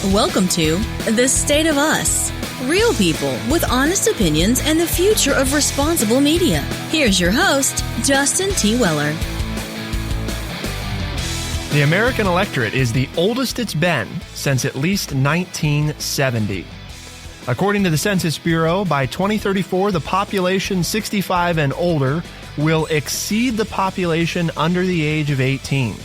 Welcome to The State of Us. Real people with honest opinions and the future of responsible media. Here's your host, Justin T. Weller. The American electorate is the oldest it's been since at least 1970. According to the Census Bureau, by 2034, the population 65 and older will exceed the population under the age of 18.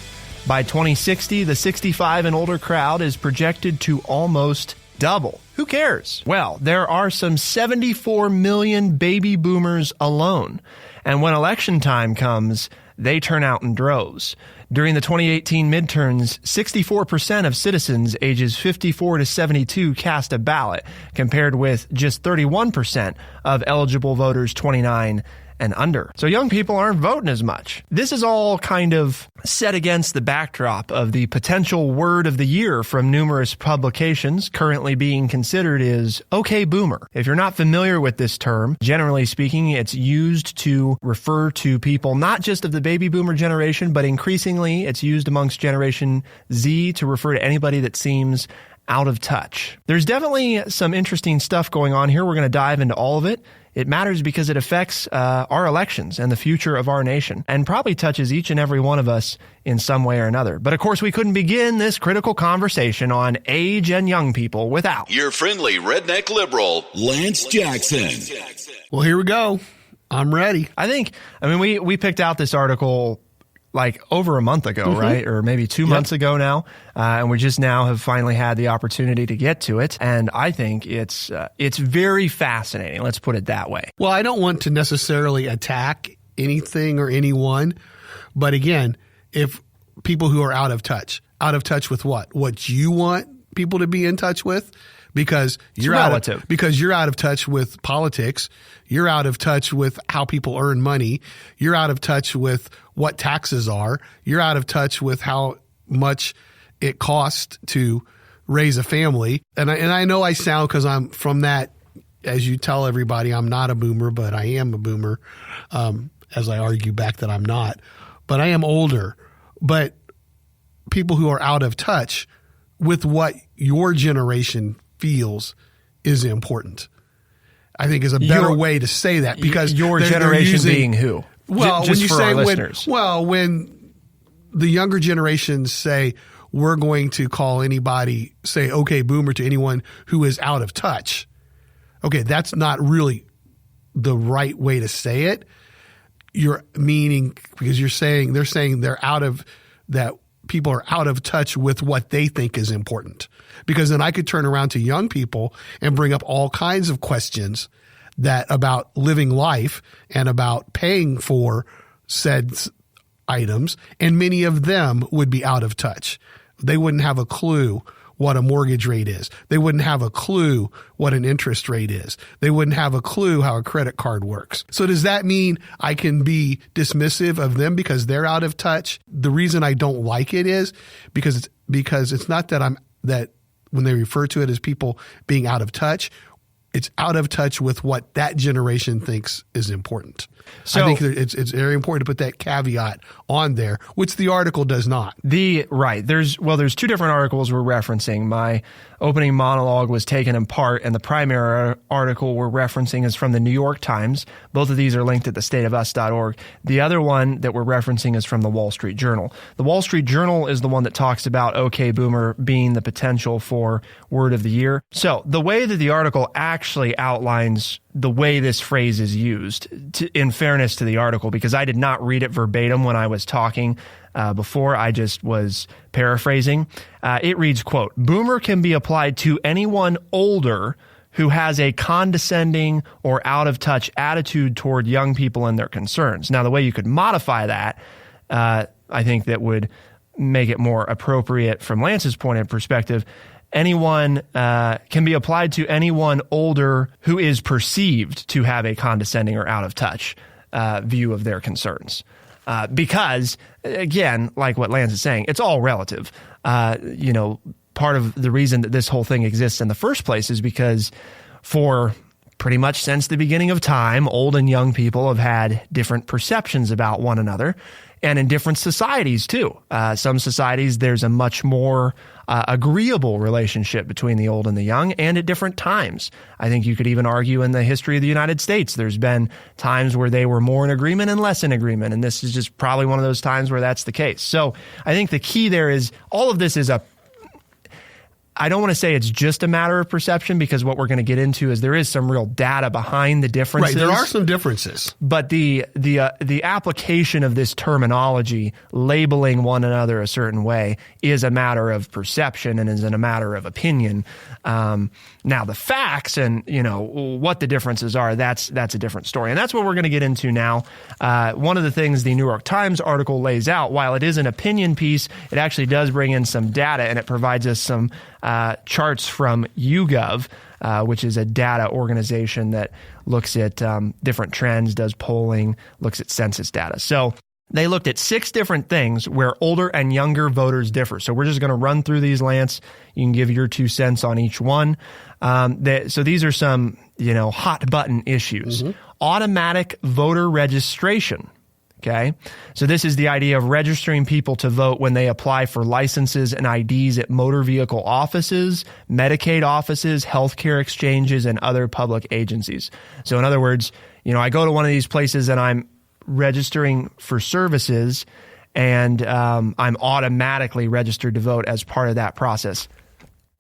By 2060, the 65 and older crowd is projected to almost double. Who cares? Well, there are some 74 million baby boomers alone. And when election time comes, they turn out in droves. During the 2018 midterms, 64% of citizens ages 54 to 72 cast a ballot, compared with just 31% of eligible voters 29 and under. So young people aren't voting as much. This is all kind of set against the backdrop of the potential word of the year from numerous publications. Currently being considered is okay boomer. If you're not familiar with this term, generally speaking, it's used to refer to people not just of the baby boomer generation, but increasingly it's used amongst Generation Z to refer to anybody that seems out of touch. There's definitely some interesting stuff going on here. We're going to dive into all of it. It matters because it affects our elections and the future of our nation, and probably touches each and every one of us in some way or another. But of course, we couldn't begin this critical conversation on age and young people without your friendly redneck liberal, Lance Jackson. Well, here we go. I'm ready. I mean, we picked out this article like over a month ago, right? Or maybe 2 months ago now. And we just now have finally had the opportunity to get to it. And I think it's very fascinating. Let's put it that way. Well, I don't want to necessarily attack anything or anyone. But again, if people who are out of touch with what you want people to be in touch with, because you're out of touch with politics. You're out of touch with how people earn money. You're out of touch with what taxes are. You're out of touch with how much it costs to raise a family. And I know I sound, because I'm from that, as you tell everybody, I'm not a boomer, but I am a boomer, as I argue back that I'm not. But I am older. But people who are out of touch with what your generation feels is important, I think, is a better way to say that, because your generation being who? Well, just when you for say our listeners. when the younger generations say we're going to call anybody, say okay boomer, to anyone who is out of touch. Okay, that's not really the right way to say it. You're meaning, because they're saying they're out of that. People are out of touch with what they think is important, because then I could turn around to young people and bring up all kinds of questions that about living life and about paying for said items. And many of them would be out of touch. They wouldn't have a clue what a mortgage rate is. They wouldn't have a clue what an interest rate is. They wouldn't have a clue how a credit card works. So does that mean I can be dismissive of them because they're out of touch? The reason I don't like it is because it's not that when they refer to it as people being out of touch, it's out of touch with what that generation thinks is important. So I think it's very important to put that caveat on there, which the article does not. There's two different articles we're referencing. My opening monologue was taken in part, and the primary article we're referencing is from the New York Times. Both of these are linked at thestateofus.org. The other one that we're referencing is from the Wall Street Journal. The Wall Street Journal is the one that talks about okay boomer being the potential for word of the year. So the way that the article actually outlines the way this phrase is used, in fairness to the article, because I did not read it verbatim when I was talking before, I just was paraphrasing. It reads, quote, "Boomer can be applied to anyone older who has a condescending or out-of-touch attitude toward young people and their concerns." Now, the way you could modify that, I think that would make it more appropriate from Lance's point of perspective. Anyone can be applied to anyone older who is perceived to have a condescending or out-of-touch view of their concerns. Because, again, like what Lance is saying, it's all relative. Part of the reason that this whole thing exists in the first place is because for pretty much since the beginning of time, old and young people have had different perceptions about one another. and in different societies too. Some societies, there's a much more agreeable relationship between the old and the young, and at different times. I think you could even argue in the history of the United States, there's been times where they were more in agreement and less in agreement, and this is just probably one of those times where that's the case. So I think the key there is all of this is I don't want to say it's just a matter of perception, because what we're going to get into is there is some real data behind the differences. Right, there are some differences. But the application of this terminology, labeling one another a certain way, is a matter of perception and isn't a matter of opinion. Now the facts and what the differences are, that's a different story, and that's what we're going to get into now. One of the things the New York Times article lays out, while it is an opinion piece, it actually does bring in some data, and it provides us some charts from YouGov, which is a data organization that looks at different trends, does polling, looks at census data. So they looked at 6 different things where older and younger voters differ. So we're just going to run through these, Lance. You can give your 2 cents on each one. So these are some, hot button issues. Mm-hmm. Automatic voter registration. Okay. So this is the idea of registering people to vote when they apply for licenses and IDs at motor vehicle offices, Medicaid offices, healthcare exchanges, and other public agencies. So in other words, I go to one of these places and I'm registering for services, and I'm automatically registered to vote as part of that process.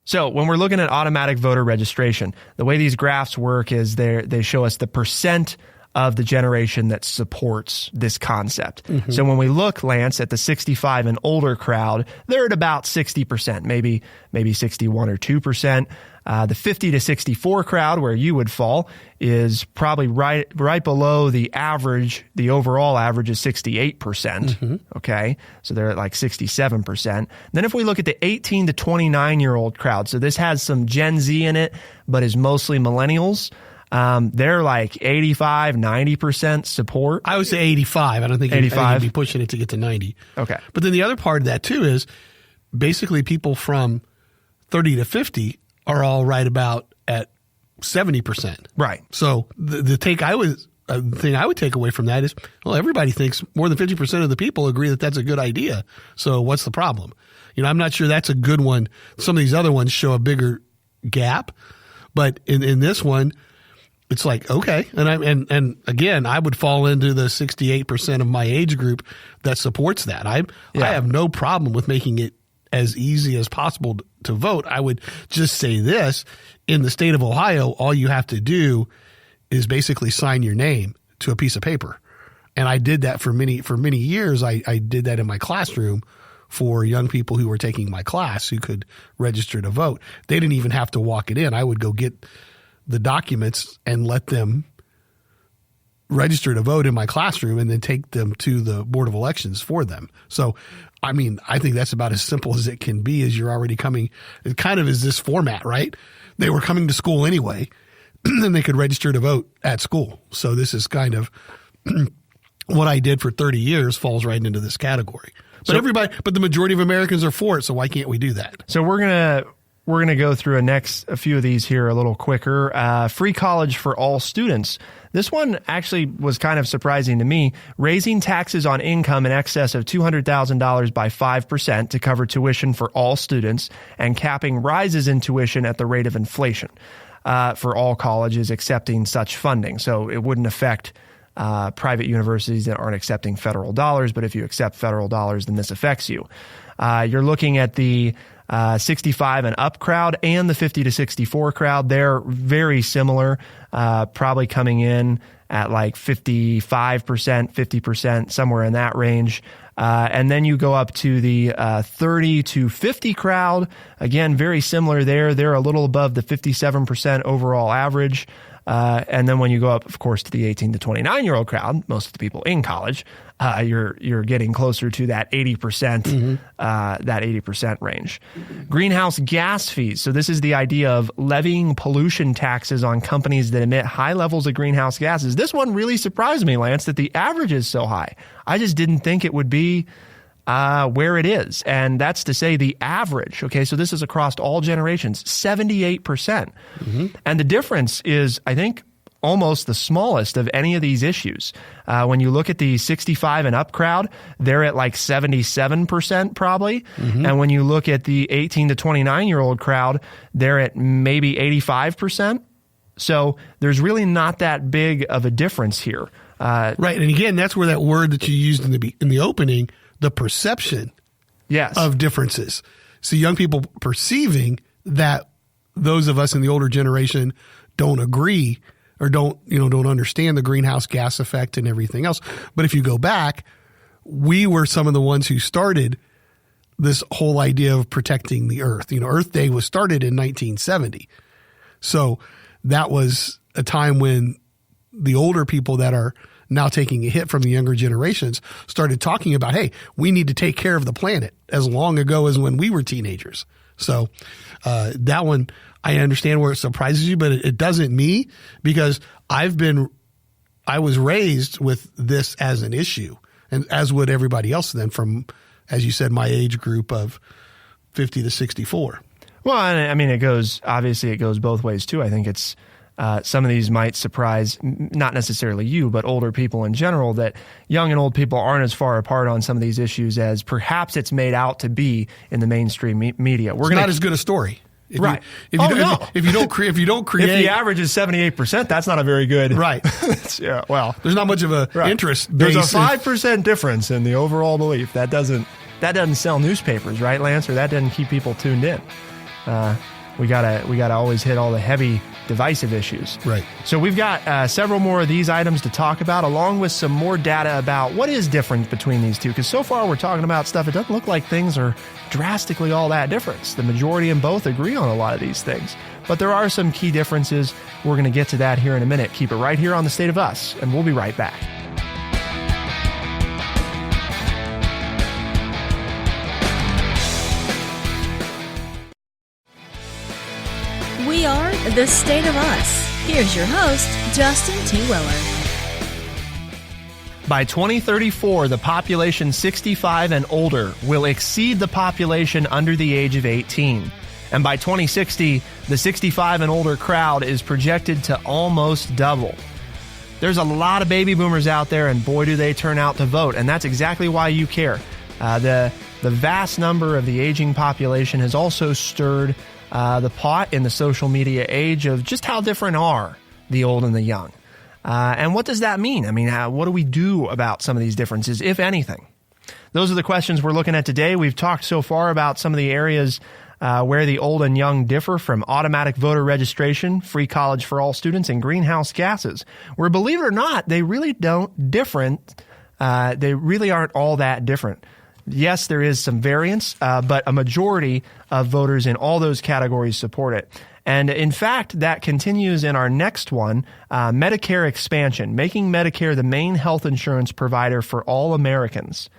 So when we're looking at automatic voter registration, the way these graphs work is they show us the percent of the generation that supports this concept. Mm-hmm. So when we look, Lance, at the 65 and older crowd, they're at about 60%, maybe 61 or 2%. The 50 to 64 crowd, where you would fall, is probably right below the average. The overall average is 68%. Mm-hmm. Okay. So they're at like 67%. Then if we look at the 18 to 29-year-old crowd, so this has some Gen Z in it, but is mostly millennials. They're like 85, 90% support. I would say 85. I don't think 85. You'd be pushing it to get to 90. Okay. But then the other part of that too is basically people from 30 to 50 are all right about at 70%. Right. So the thing I would take away from that is, well, everybody thinks more than 50% of the people agree that that's a good idea. So what's the problem? I'm not sure that's a good one. Some of these other ones show a bigger gap, but in this one, it's like, okay. And again, I would fall into the 68% of my age group that supports that. I have no problem with making it as easy as possible to vote. I would just say this: in the state of Ohio, all you have to do is basically sign your name to a piece of paper. And I did that for many years. I did that in my classroom for young people who were taking my class who could register to vote. They didn't even have to walk it in. I would go get the documents and let them register to vote in my classroom and then take them to the Board of Elections for them. So, I think that's about as simple as it can be, as you're already coming. It kind of is this format, right? They were coming to school anyway, and they could register to vote at school. So this is kind of what I did for 30 years falls right into this category. But the majority of Americans are for it. So why can't we do that? So we're going to go through a few of these here a little quicker. Free college for all students. This one actually was kind of surprising to me. Raising taxes on income in excess of $200,000 by 5% to cover tuition for all students, and capping rises in tuition at the rate of inflation for all colleges accepting such funding. So it wouldn't affect private universities that aren't accepting federal dollars, but if you accept federal dollars, then this affects you. You're looking at the 65 and up crowd and the 50 to 64 crowd. They're very similar, probably coming in at like 55%, 50%, somewhere in that range. And then you go up to the 30 to 50 crowd. Again, very similar there. They're a little above the 57% overall average. And then when you go up, of course, to the 18 to 29-year-old crowd, most of the people in college, you're getting closer to that 80%, that 80% range. Greenhouse gas fees. So this is the idea of levying pollution taxes on companies that emit high levels of greenhouse gases. This one really surprised me, Lance, that the average is so high. I just didn't think it would be where it is. And that's to say the average. Okay, so this is across all generations, 78%. And the difference is, I think, almost the smallest of any of these issues. When you look at the 65 and up crowd, they're at like 77% probably. And when you look at the 18 to 29-year-old crowd, they're at maybe 85%. So there's really not that big of a difference here. Right. And again, that's where that word that you used in the opening, the perception of differences. So young people perceiving that those of us in the older generation don't agree or don't understand the greenhouse gas effect and everything else. But if you go back, we were some of the ones who started this whole idea of protecting the earth. Earth Day was started in 1970. So that was a time when the older people that are now taking a hit from the younger generations started talking about, hey, we need to take care of the planet, as long ago as when we were teenagers. So that one, I understand where it surprises you, but it doesn't me, because I was raised with this as an issue, and as would everybody else then from, as you said, my age group of 50 to 64. Well, I mean, it goes both ways too. I think it's, some of these might surprise not necessarily you, but older people in general, that young and old people aren't as far apart on some of these issues as perhaps it's made out to be in the mainstream media. It's not as good a story. If right. If you don't create. If the average is 78%, that's not a very good. Right. Yeah. Well, there's not much of a interest. There's a 5% difference in the overall belief. That doesn't sell newspapers, right, Lance? Or that doesn't keep people tuned in. We gotta always hit all the heavy divisive issues. Right. So we've got several more of these items to talk about, along with some more data about what is different between these two. Because so far we're talking about stuff, it doesn't look like things are drastically all that different. The majority in both agree on a lot of these things. But there are some key differences. We're going to get to that here in a minute. Keep it right here on The State of Us, and we'll be right back. We are The State of Us. Here's your host, Justin T. Weller. By 2034, the population 65 and older will exceed the population under the age of 18. And by 2060, the 65 and older crowd is projected to almost double. There's a lot of baby boomers out there, and boy, do they turn out to vote. And that's exactly why you care. The vast number of the aging population has also stirred the pot in the social media age of just how different are the old and the young. And what does that mean? I mean, what do we do about some of these differences, if anything? Those are the questions we're looking at today. We've talked so far about some of the areas where the old and young differ, from automatic voter registration, free college for all students, and greenhouse gases, where, believe it or not, they really don't different. They really aren't all that different. Yes, there is some variance, but a majority of voters in all those categories support it. And in fact, that continues in our next one, Medicare expansion, making Medicare the main health insurance provider for all Americans.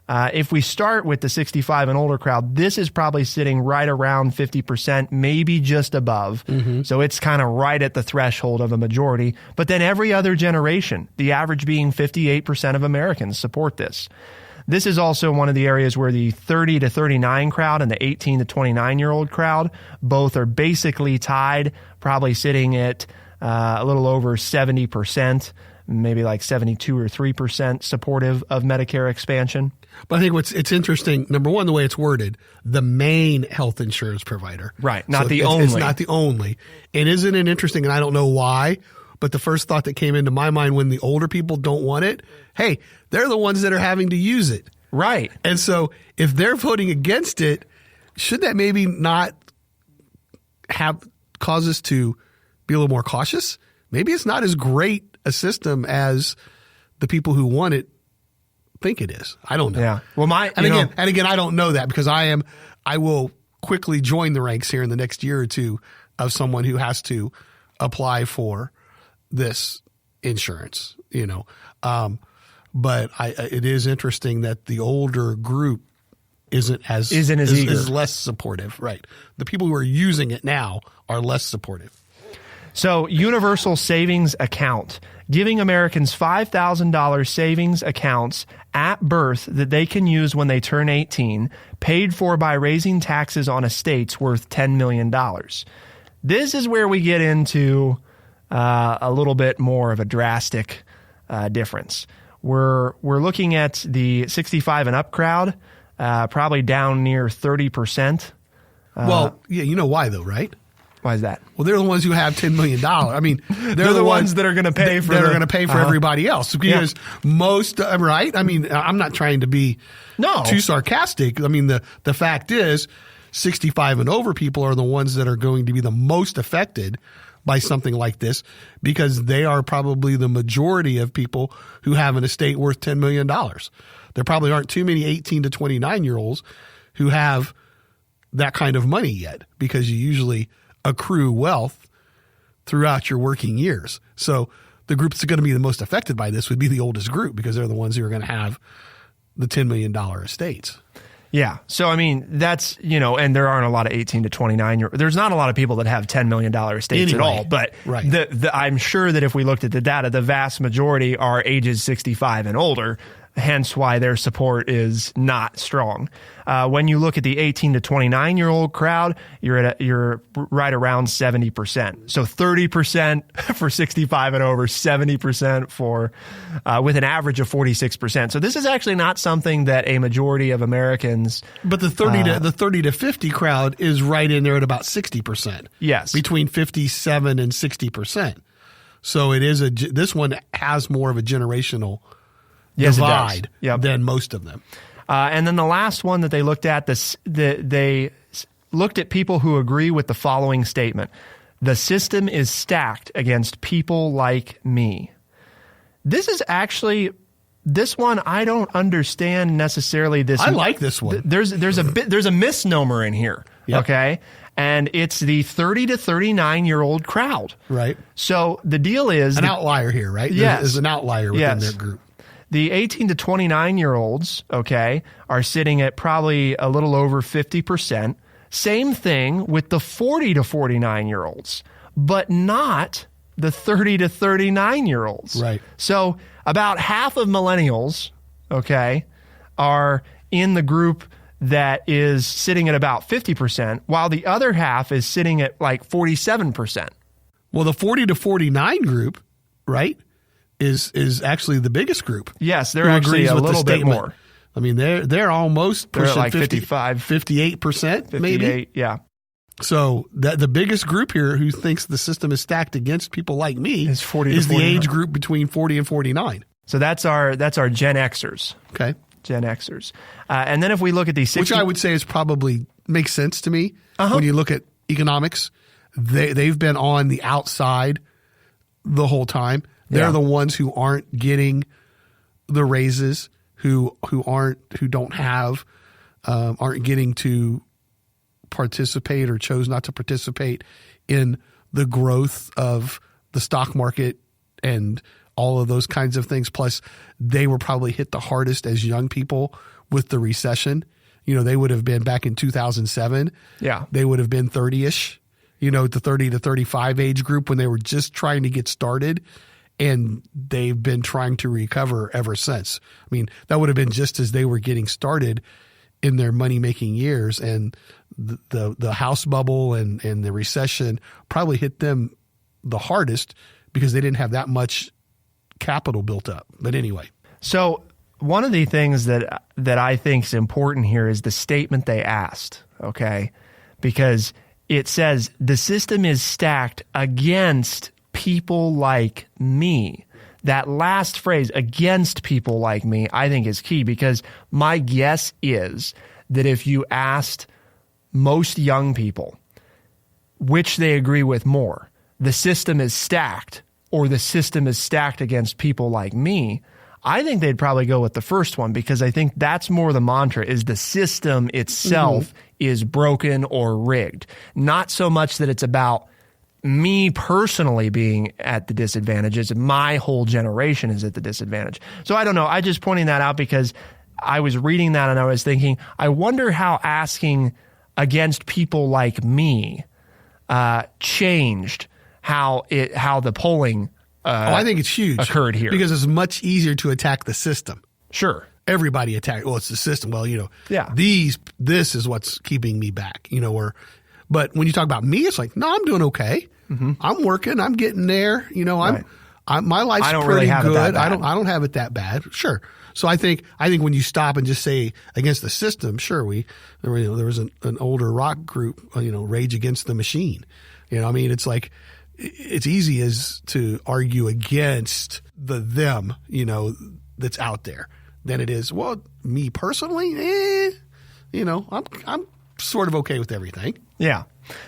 If we start with the 65 and older crowd, this is probably sitting right around 50%, maybe just above. So it's kind of right at the threshold of a majority. But then every other generation, the average being 58% of Americans, support this. This is also one of the areas where the 30 to 39 crowd and the 18 to 29-year-old crowd both are basically tied, probably sitting at a little over 70%, maybe like 72 or 3% supportive of Medicare expansion. But I think it's interesting, number one, the way it's worded, the main health insurance provider. Right, not the only. It's not the only. And isn't it interesting, and I don't know why, but the first thought that came into my mind when the older people don't want it, hey, they're the ones that are having to use it. Right. And so if they're voting against it, should that maybe not cause us to be a little more cautious? Maybe it's not as great a system as the people who want it think it is. I don't know. Yeah. Well, again, I don't know that, because I will quickly join the ranks here in the next year or two of someone who has to apply for this insurance, but it is interesting that the older group isn't as eager. Is less supportive. Right. The people who are using it now are less supportive. So, universal savings account, giving Americans $5,000 savings accounts at birth that they can use when they turn 18, paid for by raising taxes on estates worth $10 million. This is where we get into a little bit more of a drastic difference. We're looking at the 65 and up crowd, probably down near 30%. Well, yeah, you know why though, right? Why is that? Well, they're the ones who have $10 million. I mean, they're the ones that are going to pay for everybody else because most, right? I mean, I'm not trying to be too sarcastic. I mean, the fact is 65 and over people are the ones that are going to be the most affected by something like this because they are probably the majority of people who have an estate worth $10 million. There probably aren't too many 18 to 29-year-olds who have that kind of money yet because you usually accrue wealth throughout your working years. So the group that's going to be the most affected by this would be the oldest group because they're the ones who are going to have the $10 million estates. Yeah. So, I mean, that's, and there aren't a lot of 18 to 29 there's not a lot of people that have $10 million estates at all, but I'm sure that if we looked at the data, the vast majority are ages 65 and older. Hence why their support is not strong. When you look at the 18 to 29-year-old crowd, you're right around 70%. So 30% for 65 and over, 70% for with an average of 46%. So this is actually not something that a majority of Americans. But the 30 to 50 crowd is right in there at about 60%. Yes, between 57 and 60%. So it is this one has more of a generational divide than most of them. And then the last one that they looked at, they looked at people who agree with the following statement. The system is stacked against people like me. This is actually, this one I don't understand necessarily. I like this one. There's a misnomer in here, okay? And it's the 30 to 39-year-old crowd. Right. So the deal is... An outlier here, right? Yes. There's an outlier within their group. The 18 to 29-year-olds, are sitting at probably a little over 50%. Same thing with the 40 to 49-year-olds, but not the 30 to 39-year-olds. Right. So about half of millennials, are in the group that is sitting at about 50%, while the other half is sitting at like 47%. Well, the 40 to 49 group, right, is actually the biggest group. Yes, they're actually a little bit more. I mean, they're almost pushing like 55, 58%, maybe. Yeah. So the biggest group here who thinks the system is stacked against people like me is the age group between 40 and 49. So that's our Gen Xers. Okay. Gen Xers. And then if we look at the 60... Which I would say is probably makes sense to me when you look at economics. They've been on the outside the whole time. They're the ones who aren't getting the raises, who don't have, aren't getting to participate or chose not to participate in the growth of the stock market and all of those kinds of things. Plus, they were probably hit the hardest as young people with the recession. They would have been back in 2007. Yeah. They would have been 30-ish, the 30 to 35 age group when they were just trying to get started. And they've been trying to recover ever since. I mean, that would have been just as they were getting started in their money-making years. And the house bubble and the recession probably hit them the hardest because they didn't have that much capital built up. But anyway. So one of the things that I think is important here is the statement they asked, because it says the system is stacked against people like me. That last phrase, against people like me, I think is key because my guess is that if you asked most young people which they agree with more, the system is stacked or the system is stacked against people like me, I think they'd probably go with the first one because I think that's more the mantra is the system itself is broken or rigged. Not so much that it's about me personally being at the disadvantages, my whole generation is at the disadvantage. So I don't know. I just pointing that out because I was reading that and I was thinking, I wonder how asking against people like me changed how the polling I think it's huge occurred here because it's much easier to attack the system. Sure. Everybody attack. Well, it's the system. Well, this is what's keeping me back. Or But when you talk about me, it's like, no, I'm doing okay. I'm working. I'm getting there. You know, my life's pretty good. I don't have it that bad. Sure. So I think when you stop and just say against the system, sure, there was an older rock group, Rage Against the Machine. You know, I mean, it's like, it's easy as to argue against the them, that's out there than it is, well, me personally, I'm sort of okay with everything. Yeah.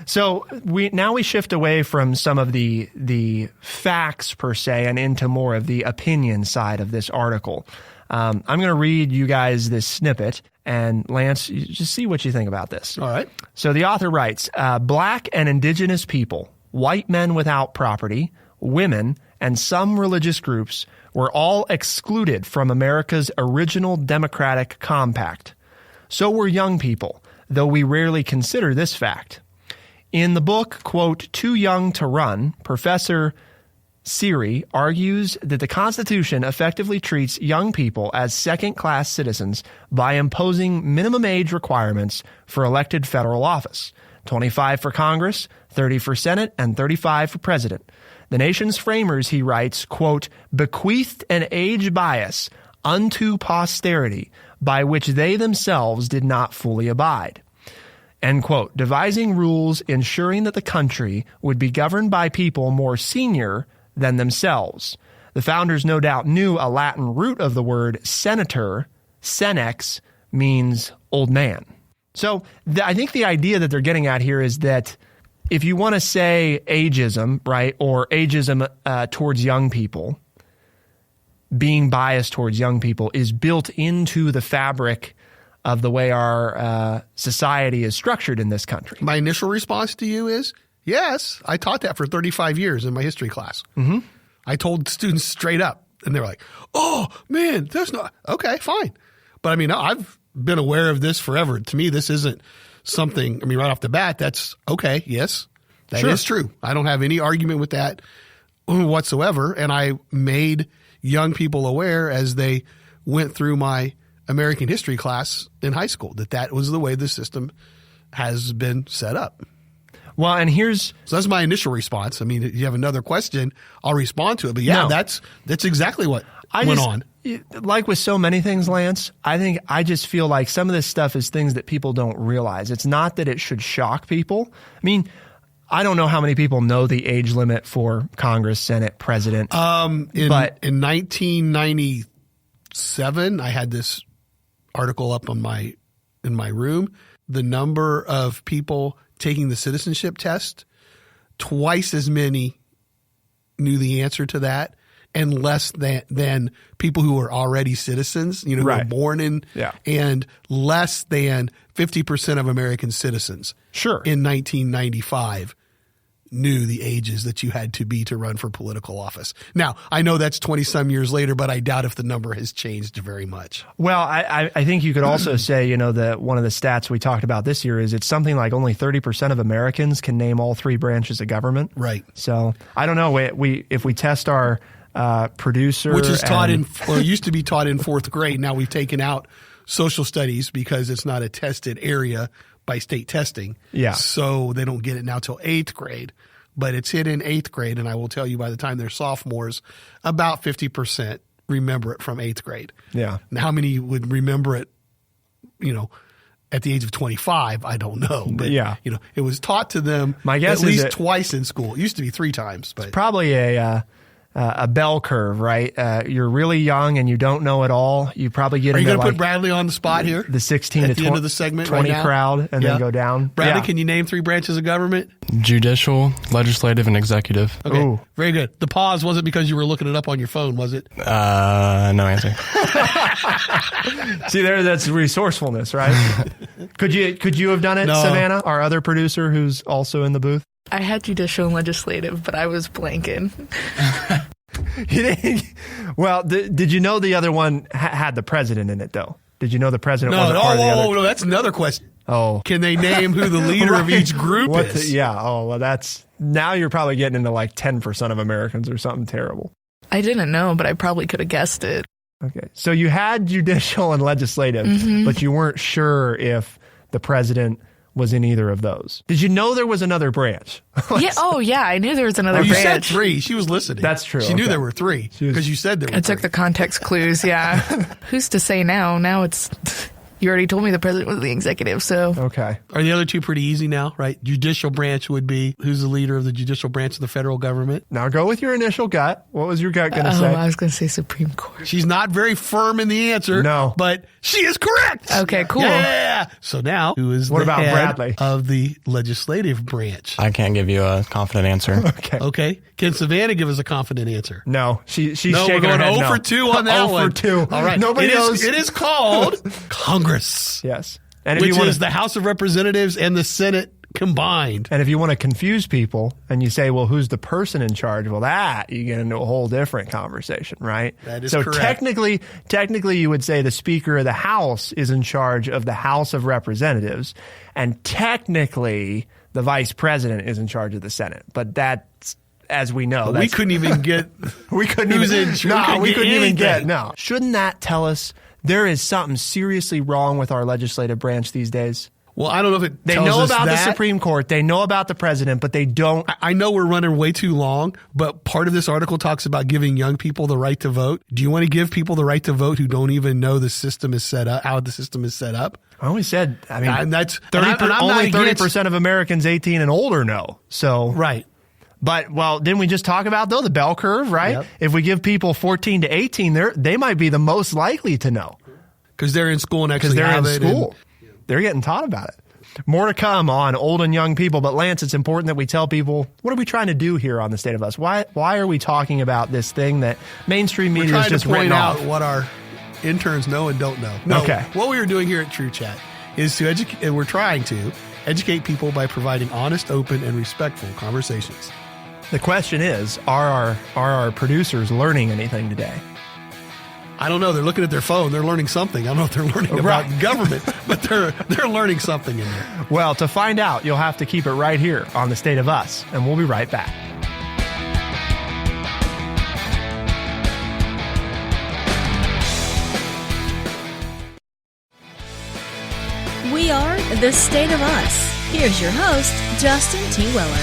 So we shift away from some of the facts per se and into more of the opinion side of this article. I'm going to read you guys this snippet, and Lance, you just see what you think about this. All right. So the author writes, Black and indigenous people, white men without property, women, and some religious groups were all excluded from America's original democratic compact. So were young people, though we rarely consider this fact. In the book, quote, Too Young to Run, Professor Siri argues that the Constitution effectively treats young people as second-class citizens by imposing minimum age requirements for elected federal office, 25 for Congress, 30 for Senate, and 35 for President. The nation's framers, he writes, quote, bequeathed an age bias unto posterity by which they themselves did not fully abide. End quote. Devising rules ensuring that the country would be governed by people more senior than themselves. The founders no doubt knew a Latin root of the word senator, senex, means old man. So I think the idea that they're getting at here is that if you want to say ageism, right, or ageism towards young people, being biased towards young people is built into the fabric of the way our society is structured in this country. My initial response to you is, yes, I taught that for 35 years in my history class. Mm-hmm. I told students straight up, and they were like, oh, man, that's not – okay, fine. But, I mean, I've been aware of this forever. To me, this isn't something – I mean, right off the bat, that's okay, yes, that is true. I don't have any argument with that whatsoever, and I made young people aware as they went through my American history class in high school that was the way the system has been set up. Well, and so that's my initial response. I mean, if you have another question, I'll respond to it. But yeah, that's exactly what went on. Like with so many things, Lance, I just feel like some of this stuff is things that people don't realize. It's not that it should shock people. I mean, I don't know how many people know the age limit for Congress, Senate, President. In 1997, I had this article up in my room. The number of people taking the citizenship test, twice as many knew the answer to that, and less than people who were already citizens, who were born in, and less than 50% of American citizens in 1995 knew the ages that you had to be to run for political office. Now, I know that's 20-some years later, but I doubt if the number has changed very much. Well, I think you could also say, that one of the stats we talked about this year is it's something like only 30% of Americans can name all three branches of government. Right. So I don't know if we test our producer. Which is taught used to be taught in fourth grade. Now we've taken out social studies because it's not a tested area by state testing. Yeah. So they don't get it now till eighth grade, but it's hit in eighth grade. And I will tell you by the time they're sophomores, about 50% remember it from eighth grade. Yeah. Now, how many would remember it, at the age of 25? I don't know. But, it was taught to them my guess at is least twice in school. It used to be 3 times. But it's probably a bell curve, right? You're really young and you don't know it all. You probably get Are you into going to put Bradley on the spot here? The 16 at to the end of the segment 20 right now? crowd and then go down. Bradley, can you name 3 branches of government? Judicial, legislative, and executive. Okay, Ooh. Very good. The pause wasn't because you were looking it up on your phone, was it? No answer. See, that's resourcefulness, right? Could you have done it, No. Savannah, our other producer who's also in the booth? I had judicial and legislative, but I was blanking. Well, did you know the other one had the president in it, though? Did you know the president wasn't part of the other? No, that's another question. Oh. Can they name who the leader of each group is? Now you're probably getting into like 10% of Americans or something terrible. I didn't know, but I probably could have guessed it. Okay. So you had judicial and legislative, but you weren't sure if the president was in either of those. Did you know there was another branch? Yeah. Oh, yeah. I knew there was another You said branch. 3. She was listening. That's true. She knew Okay. there were 3 because you said there were I 3. took the context clues. Yeah. Who's to say now? Now it's. You already told me the president was the executive, so. Okay. Are the other 2 pretty easy now, right? Judicial branch would be who's the leader of the judicial branch of the federal government? Now go with your initial gut. What was your gut going to say? I was going to say Supreme Court. She's not very firm in the answer. No. But she is correct. Okay, cool. Yeah. So now, who is What the about head Bradley? of the legislative branch? I can't give you a confident answer. Okay. Okay. Can Savannah give us a confident answer? No. She's No, shaking we're going her head 0 no. for 2 on that 0 one. for 2. All right. Nobody knows. It is called Congress. Yes. And if Which you want is the House of Representatives and the Senate combined. And if you want to confuse people and you say, well, who's the person in charge? Well, that you get into a whole different conversation, right? That is so correct. technically you would say the Speaker of the House is in charge of the House of Representatives, and technically the Vice President is in charge of the Senate. But that's, as we know, We couldn't even get we couldn't who's even, in no, we couldn't even get, anything. no. Shouldn't that tell us there is something seriously wrong with our legislative branch these days? Well, I don't know if it They tells know us about the that. Supreme Court. They know about the president, but they don't. I know we're running way too long, but part of this article talks about giving young people the right to vote. Do you want to give people the right to vote who don't even know the system is set up, how the system is set up? I always said, I mean, And that's 30, and I'm not only against- 30% of Americans 18 and older know. So, Right. But, well, didn't we just talk about, though, the bell curve, right? Yep. If we give people 14 to 18, they might be the most likely to know Because they're in school and because actually they're in have it. school. They're getting taught about it. More to come on old and young people. But, Lance, it's important that we tell people, what are we trying to do here on the State of Us? Why are we talking about this thing that mainstream We're media trying is just to point written out off? what our interns know and don't know. No, Okay. What we are doing here at True Chat is to educate, and we're trying to educate people by providing honest, open, and respectful conversations. The question is, are our producers learning anything today? I don't know. They're looking at their phone. They're learning something. I don't know if they're learning about Right. government, but they're learning something in there. Well, to find out, you'll have to keep it right here on The State of Us, and we'll be right back. We are The State of Us. Here's your host, Justin T. Weller.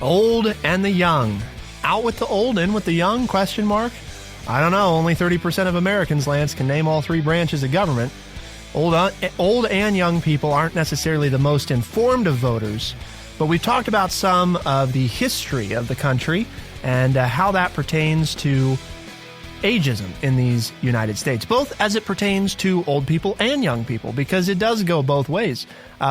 Old and the young. Out with the old, in with the young, question mark? I don't know. Only 30% of Americans, Lance, can name all 3 branches of government. Old and young people aren't necessarily the most informed of voters, but we've talked about some of the history of the country and how that pertains to ageism in these United States, both as it pertains to old people and young people, because it does go both ways.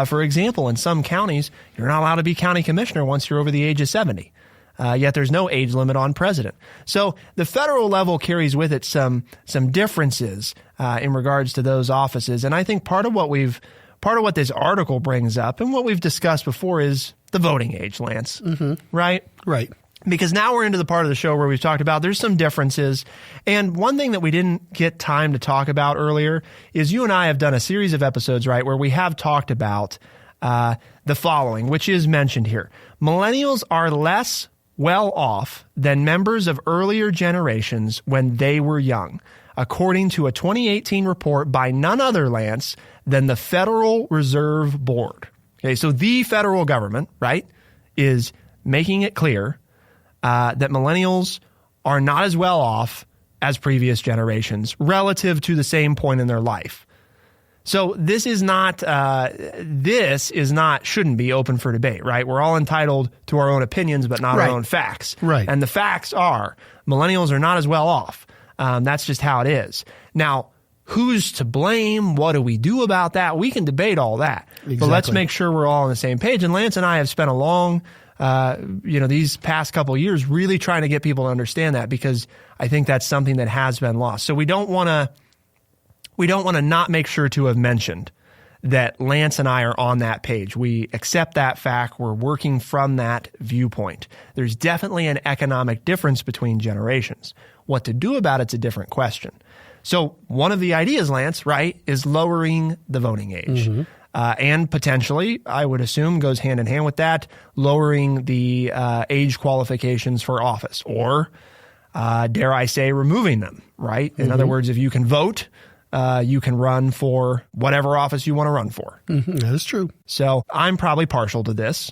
For example, in some counties, you're not allowed to be county commissioner once you're over the age of 70. Yet there's no age limit on president. So the federal level carries with it some differences in regards to those offices. And I think part of what this article brings up and what we've discussed before is the voting age, Lance. Mm-hmm. Right? Right. Because now we're into the part of the show where we've talked about there's some differences. And one thing that we didn't get time to talk about earlier is you and I have done a series of episodes, right, where we have talked about the following, which is mentioned here. Millennials are less well off than members of earlier generations when they were young, according to a 2018 report by none other, Lance, than the Federal Reserve Board. Okay, so the federal government, right, is making it clear that millennials are not as well off as previous generations relative to the same point in their life. So this is not, shouldn't be open for debate, right? We're all entitled to our own opinions, but not Right. our own facts. Right. And the facts are millennials are not as well off. That's just how it is. Now, who's to blame? What do we do about that? We can debate all that. Exactly. But let's make sure we're all on the same page. And Lance and I have spent a long, these past couple of years really trying to get people to understand that, because I think that's something that has been lost. So we don't want to not make sure to have mentioned that Lance and I are on that page. We accept that fact. We're working from that viewpoint. There's definitely an economic difference between generations. What to do about it's a different question. So one of the ideas, Lance, right, is lowering the voting age. Mm-hmm. And potentially, I would assume, goes hand in hand with that, lowering the age qualifications for office, or dare I say, removing them, right? In other words, if you can vote you can run for whatever office you want to run for. Mm-hmm, that is true. So I'm probably partial to this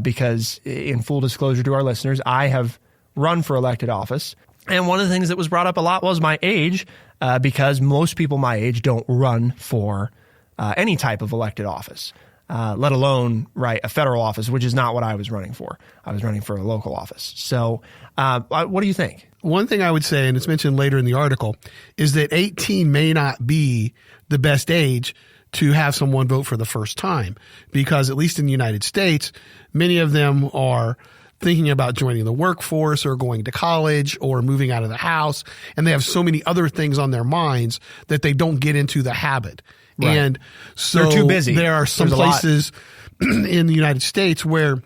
because, in full disclosure to our listeners, I have run for elected office. And one of the things that was brought up a lot was my age, because most people my age don't run for any type of elected office, let alone a federal office, which is not what I was running for. I was running for a local office. So what do you think? One thing I would say, and it's mentioned later in the article, is that 18 may not be the best age to have someone vote for the first time, because at least in the United States, many of them are thinking about joining the workforce or going to college or moving out of the house. And they have so many other things on their minds that they don't get into the habit. Right. And so they're too busy. There are some places in the United States where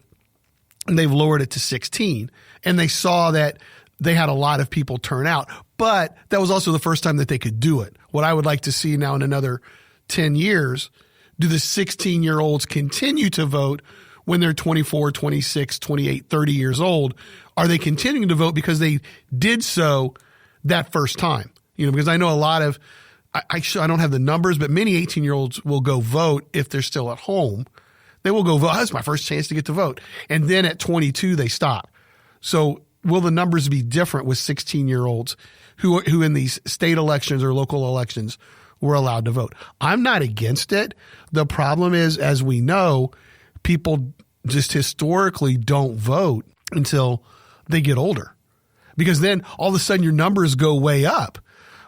they've lowered it to 16, and they saw that they had a lot of people turn out, but that was also the first time that they could do it. What I would like to see now in another 10 years, do the 16-year-olds continue to vote when they're 24, 26, 28, 30 years old? Are they continuing to vote because they did so that first time? Because I know a lot of, I don't have the numbers, but many 18-year-olds will go vote if they're still at home. They will go vote. That's my first chance to get to vote. And then at 22, they stop. So will the numbers be different with 16-year-olds who in these state elections or local elections were allowed to vote? I'm not against it. The problem is, as we know, people just historically don't vote until they get older, because then all of a sudden your numbers go way up,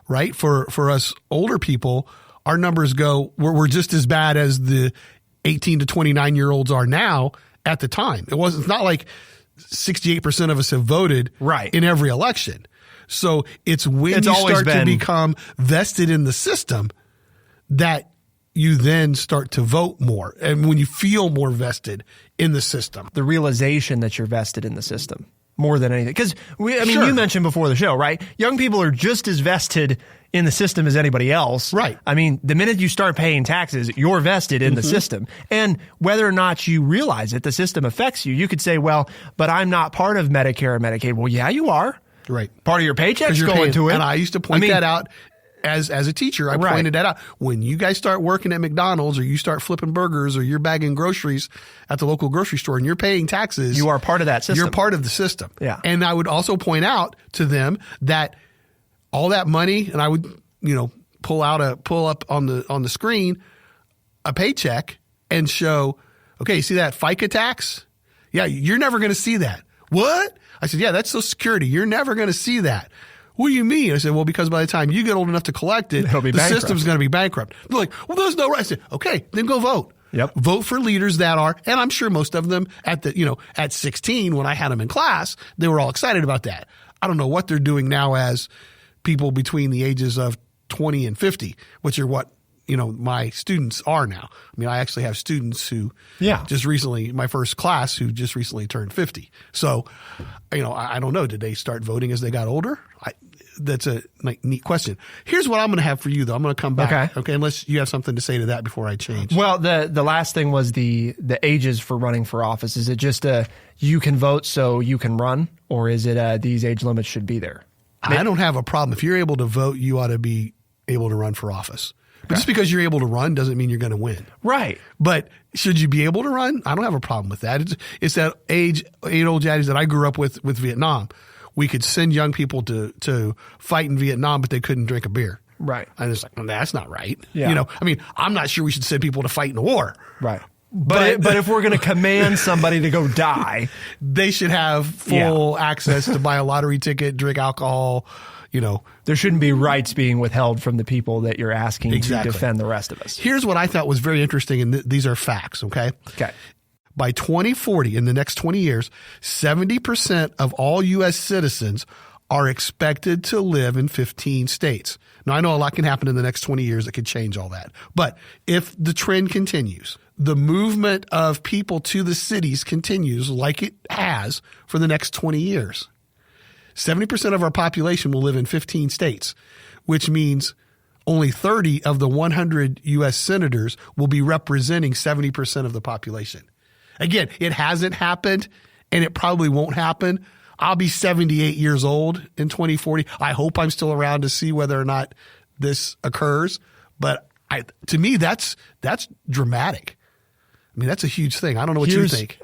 right? For us older people, our numbers we're just as bad as the 18 to 29-year-olds are now at the time. It's not like 68% of us have voted in every election. So it's when you start to become vested in the system that you then start to vote more, and when you feel more vested in the system. The realization that you're vested in the system more than anything. Because, you mentioned before the show, right? Young people are just as vested in the system as anybody else. Right. I mean, the minute you start paying taxes, you're vested in the system. And whether or not you realize it, the system affects you. You could say, well, but I'm not part of Medicare or Medicaid. Well, yeah, you are. Right. Part of your paycheck's going to it. And I used to point that out. As a teacher, I pointed that out. When you guys start working at McDonald's, or you start flipping burgers, or you're bagging groceries at the local grocery store, and you're paying taxes, you are part of that system. You're part of the system. Yeah. And I would also point out to them that all that money, and I would, pull up on the screen a paycheck and show, okay, you see that FICA tax? Yeah, you're never going to see that. What? I said, yeah, that's Social Security. You're never going to see that. What do you mean? I said, well, because by the time you get old enough to collect it, the system's going to be bankrupt. They're like, well, there's no right. I said, okay, then go vote. Yep. Vote for leaders that are, and I'm sure most of them at 16, when I had them in class, they were all excited about that. I don't know what they're doing now as people between the ages of 20 and 50, which are what, my students are now. I mean, I actually have students who just recently, my first class, who just recently turned 50. So, I don't know. Did they start voting as they got older? That's a neat question. Here's what I'm going to have for you, though. I'm going to come back. Okay. Unless you have something to say to that before I change. Well, the last thing was the ages for running for office. Is it just you can vote so you can run, or is it these age limits should be there? I don't have a problem. If you're able to vote, you ought to be able to run for office. But just because you're able to run doesn't mean you're going to win. Right. But should you be able to run? I don't have a problem with that. It's that age-old adage that I grew up with Vietnam. We could send young people to fight in Vietnam, but they couldn't drink a beer. Right. And it's like, well, that's not right. Yeah. I'm not sure we should send people to fight in a war. Right. But if we're going to command somebody to go die, they should have full access to buy a lottery ticket, drink alcohol. There shouldn't be rights being withheld from the people that you're asking to defend the rest of us. Here's what I thought was very interesting, and these are facts, okay? Okay. By 2040, in the next 20 years, 70% of all U.S. citizens are expected to live in 15 states. Now, I know a lot can happen in the next 20 years that could change all that. But if the trend continues, the movement of people to the cities continues like it has for the next 20 years, 70% of our population will live in 15 states, which means only 30 of the 100 U.S. senators will be representing 70% of the population. Again, it hasn't happened, and it probably won't happen. I'll be 78 years old in 2040. I hope I'm still around to see whether or not this occurs, but to me, that's dramatic. I mean, that's a huge thing. I don't know what you think.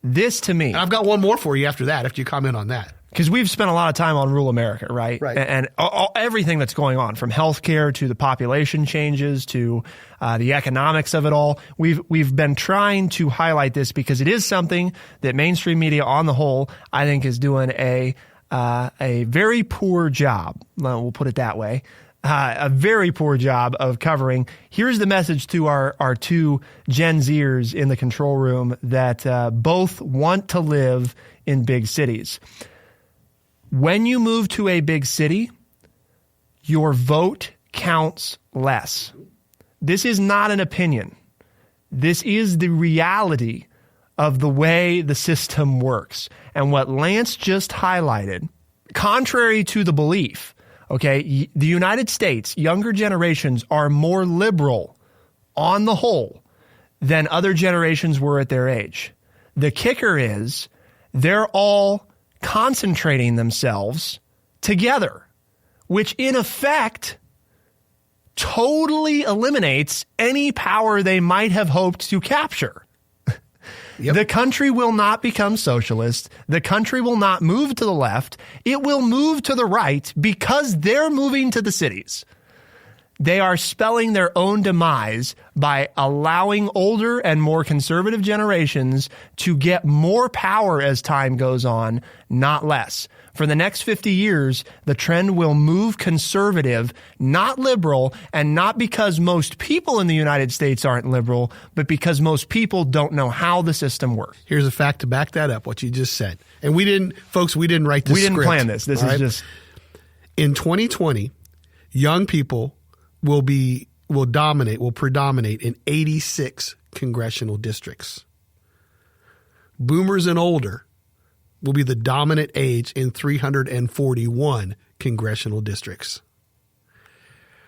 This to me. And I've got one more for you after that, after you comment on that. Because we've spent a lot of time on rural America, right? Right. And everything that's going on, from healthcare to the population changes to the economics of it all. We've been trying to highlight this because it is something that mainstream media on the whole, I think, is doing a very poor job. We'll put it that way. A very poor job of covering. Here's the message to our two Gen Zers in the control room that both want to live in big cities. When you move to a big city, your vote counts less. This is not an opinion. This is the reality of the way the system works. And what Lance just highlighted, contrary to the belief, okay, the United States, younger generations are more liberal on the whole than other generations were at their age. The kicker is they're all concentrating themselves together, which in effect totally eliminates any power they might have hoped to capture. Yep. The country will not become socialist. The country will not move to the left. It will move to the right because they're moving to the cities. They are spelling their own demise by allowing older and more conservative generations to get more power as time goes on, not less. For the next 50 years, the trend will move conservative, not liberal, and not because most people in the United States aren't liberal, but because most people don't know how the system works. Here's a fact to back that up, what you just said. And we didn't write this script. We didn't plan this. This is just... In 2020, young people will predominate in 86 congressional districts. Boomers and older will be the dominant age in 341 congressional districts.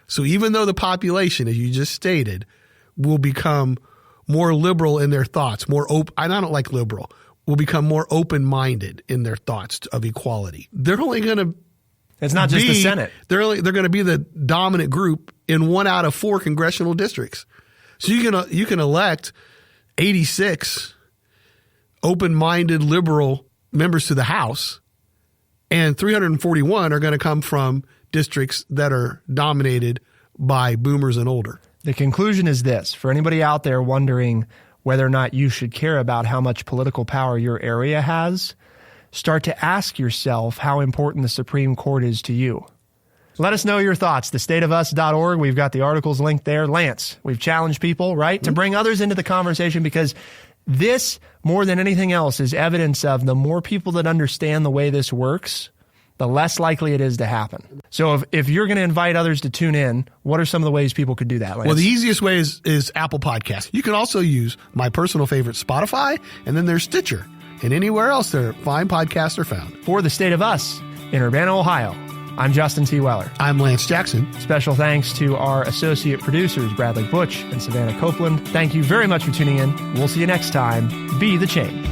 So even though the population, as you just stated, will become more liberal in their thoughts, more open, I don't like liberal, will become more open-minded in their thoughts of equality. They're only going to It's not just the Senate. They're going to be the dominant group in 1 out of 4 congressional districts. So you can elect 86 open-minded liberal members to the House, and 341 are going to come from districts that are dominated by boomers and older. The conclusion is this: for anybody out there wondering whether or not you should care about how much political power your area has, start to ask yourself how important the Supreme Court is to you. Let us know your thoughts. thestateofus.org. We've got the articles linked there. Lance, we've challenged people, right, to bring others into the conversation, because this, more than anything else, is evidence of the more people that understand the way this works, the less likely it is to happen. So if you're going to invite others to tune in, what are some of the ways people could do that, Lance? Well, the easiest way is Apple Podcasts. You can also use my personal favorite, Spotify, and then there's Stitcher. And anywhere else there fine podcasts are found. For The State of Us in Urbana, Ohio, I'm Justin T. Weller. I'm Lance Jackson. Special thanks to our associate producers, Bradley Butch and Savannah Copeland. Thank you very much for tuning in. We'll see you next time. Be the change.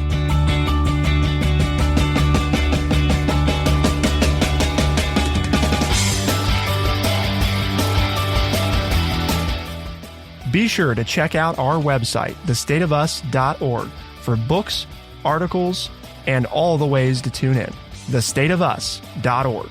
Be sure to check out our website, thestateofus.org, for books, articles, and all the ways to tune in. thestateofus.org.